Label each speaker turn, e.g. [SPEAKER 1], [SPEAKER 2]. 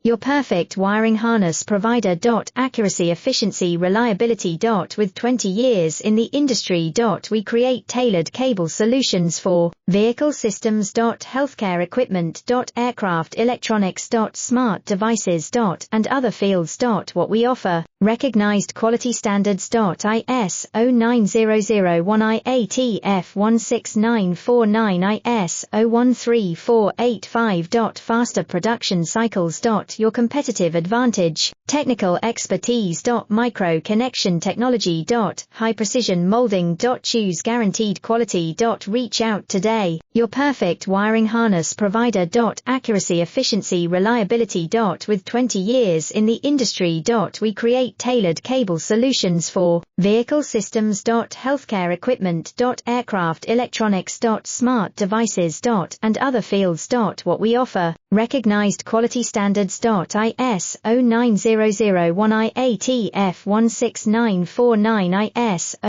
[SPEAKER 1] your perfect wiring harness provider. Accuracy, efficiency, reliability. With 20 years in the industry. We create tailored cable solutions for vehicle systems. Healthcare equipment. Aircraft electronics. Smart devices. And other fields. What we offer, recognized quality standards. ISO 9001 IATF 16949 ISO 13485. Faster production cycles. Your competitive advantage, technical expertise. Micro connection technology. High precision molding. Choose guaranteed quality. Reach out today, your perfect wiring harness provider. Accuracy, efficiency, reliability. With 20 years in the industry. We create tailored cable solutions for vehicle systems. Healthcare equipment. Aircraft electronics. Smart devices. And other fields. What we offer, recognized quality standards. ISO 9001 IATF 16949 ISO